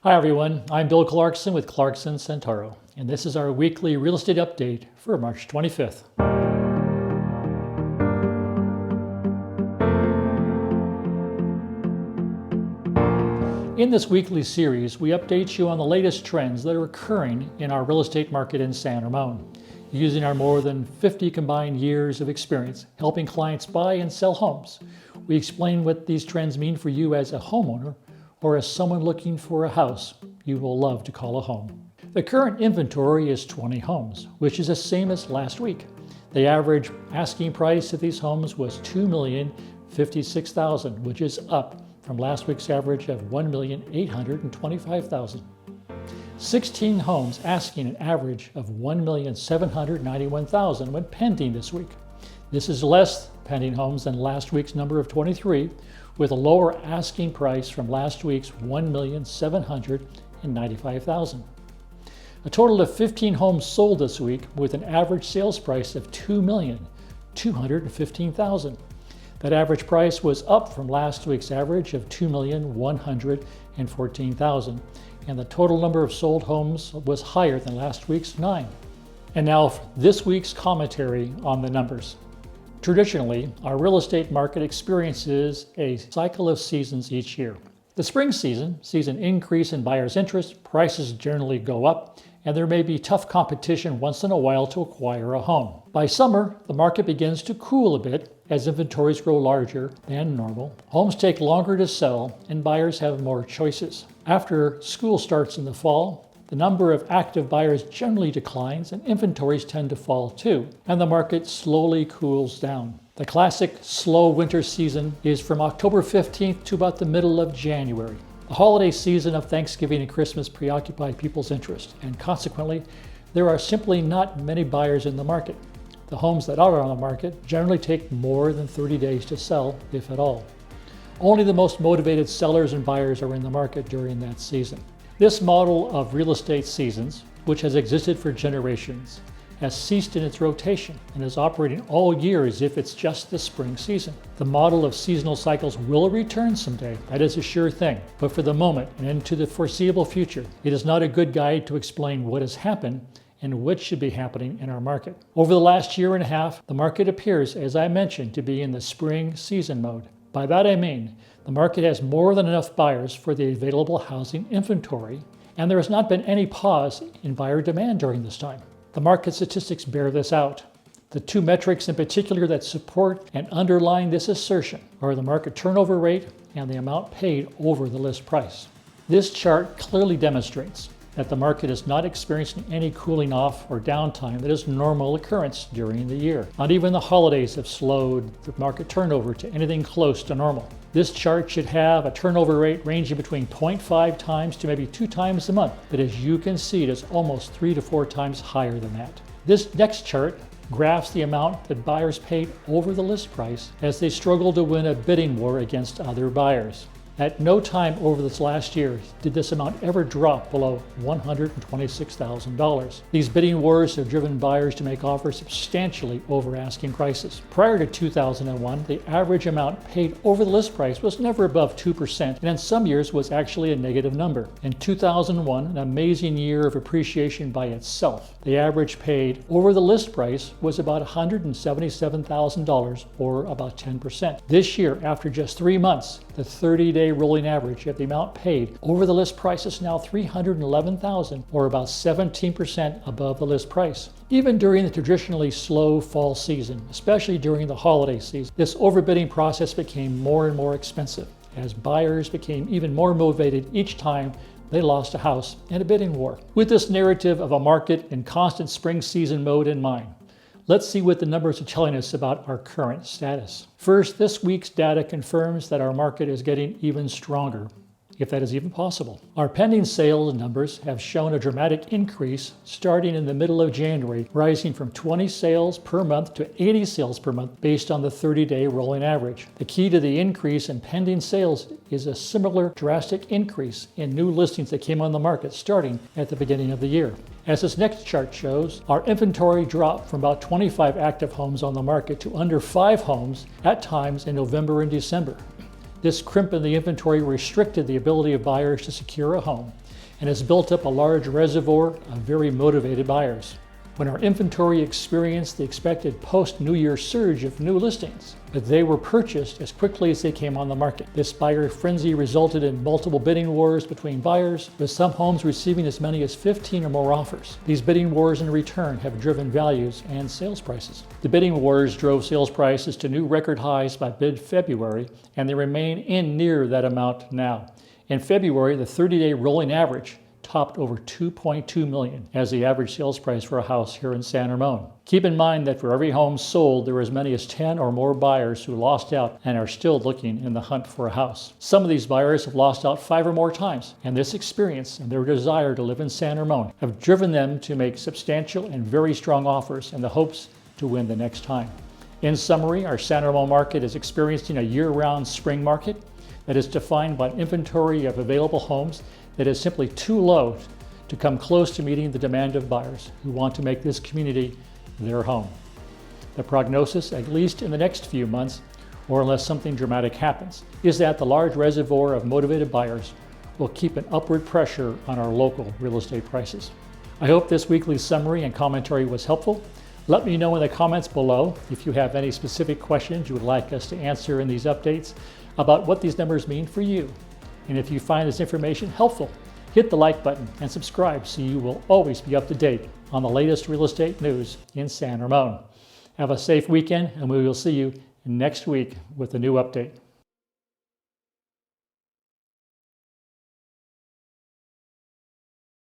Hi everyone, I'm Bill Clarkson with Clarkson Centauro, and this is our weekly real estate update for March 25th. In this weekly series, we update you on the latest trends that are occurring in our real estate market in San Ramon, using our more than 50 combined years of experience helping clients buy and sell homes. We explain what these trends mean for you as a homeowner or as someone looking for a house you will love to call a home. The current inventory is 20 homes, which is the same as last week. The average asking price of these homes was $2,056,000, which is up from last week's average of $1,825,000. 16 homes asking an average of $1,791,000 went pending this week. This is less pending homes than last week's number of 23, with a lower asking price from last week's $1,795,000. A total of 15 homes sold this week with an average sales price of $2,215,000. That average price was up from last week's average of $2,114,000, and the total number of sold homes was higher than last week's 9. And now for this week's commentary on the numbers. Traditionally, our real estate market experiences a cycle of seasons each year. The spring season sees an increase in buyers' interest, prices generally go up, and there may be tough competition once in a while to acquire a home. By summer, the market begins to cool a bit as inventories grow larger than normal. Homes take longer to sell, and buyers have more choices. After school starts in the fall, the number of active buyers generally declines and inventories tend to fall too, and the market slowly cools down. The classic slow winter season is from October 15th to about the middle of January. The holiday season of Thanksgiving and Christmas preoccupy people's interest, and consequently, there are simply not many buyers in the market. The homes that are on the market generally take more than 30 days to sell, if at all. Only the most motivated sellers and buyers are in the market during that season. This model of real estate seasons, which has existed for generations, has ceased in its rotation and is operating all year as if it's just the spring season. The model of seasonal cycles will return someday, that is a sure thing, but for the moment and into the foreseeable future, it is not a good guide to explain what has happened and what should be happening in our market. Over the last year and a half, the market appears, as I mentioned, to be in the spring season mode. By that I mean, the market has more than enough buyers for the available housing inventory, and there has not been any pause in buyer demand during this time. The market statistics bear this out. The two metrics in particular that support and underline this assertion are the market turnover rate and the amount paid over the list price. This chart clearly demonstrates that the market is not experiencing any cooling off or downtime that is normal occurrence during the year. Not even the holidays have slowed the market turnover to anything close to normal. This chart should have a turnover rate ranging between 0.5 times to maybe 2 times a month, but as you can see, it is almost 3 to 4 times higher than that. This next chart graphs the amount that buyers paid over the list price as they struggle to win a bidding war against other buyers. At no time over this last year did this amount ever drop below $126,000. These bidding wars have driven buyers to make offers substantially over asking prices. Prior to 2001, the average amount paid over the list price was never above 2%, and in some years was actually a negative number. In 2001, an amazing year of appreciation by itself, the average paid over the list price was about $177,000, or about 10%. This year, after just 3 months, the 30-day rolling average of the amount paid over the list price is now $311,000, or about 17% above the list price. Even during the traditionally slow fall season, especially during the holiday season, this overbidding process became more and more expensive as buyers became even more motivated each time they lost a house in a bidding war. With this narrative of a market in constant spring season mode in mind, let's see what the numbers are telling us about our current status. First, this week's data confirms that our market is getting even stronger, if that is even possible. Our pending sales numbers have shown a dramatic increase starting in the middle of January, rising from 20 sales per month to 80 sales per month based on the 30-day rolling average. The key to the increase in pending sales is a similar drastic increase in new listings that came on the market starting at the beginning of the year. As this next chart shows, our inventory dropped from about 25 active homes on the market to under 5 homes at times in November and December. This crimp in the inventory restricted the ability of buyers to secure a home and has built up a large reservoir of very motivated buyers. When our inventory experienced the expected post-New Year surge of new listings, but they were purchased as quickly as they came on the market. This buyer frenzy resulted in multiple bidding wars between buyers, with some homes receiving as many as 15 or more offers. These bidding wars in return have driven values and sales prices. The bidding wars drove sales prices to new record highs by mid-February, and they remain in near that amount now. In February, the 30-day rolling average topped over $2.2 million as the average sales price for a house here in San Ramon. Keep in mind that for every home sold, there are as many as 10 or more buyers who lost out and are still looking in the hunt for a house. Some of these buyers have lost out 5 or more times, and this experience and their desire to live in San Ramon have driven them to make substantial and very strong offers in the hopes to win the next time. In summary, our San Ramon market is experiencing a year-round spring market that is defined by an inventory of available homes that is simply too low to come close to meeting the demand of buyers who want to make this community their home. The prognosis, at least in the next few months, or unless something dramatic happens, is that the large reservoir of motivated buyers will keep an upward pressure on our local real estate prices. I hope this weekly summary and commentary was helpful. Let me know in the comments below if you have any specific questions you would like us to answer in these updates about what these numbers mean for you. And if you find this information helpful, hit the like button and subscribe so you will always be up to date on the latest real estate news in San Ramon. Have a safe weekend, and we will see you next week with a new update.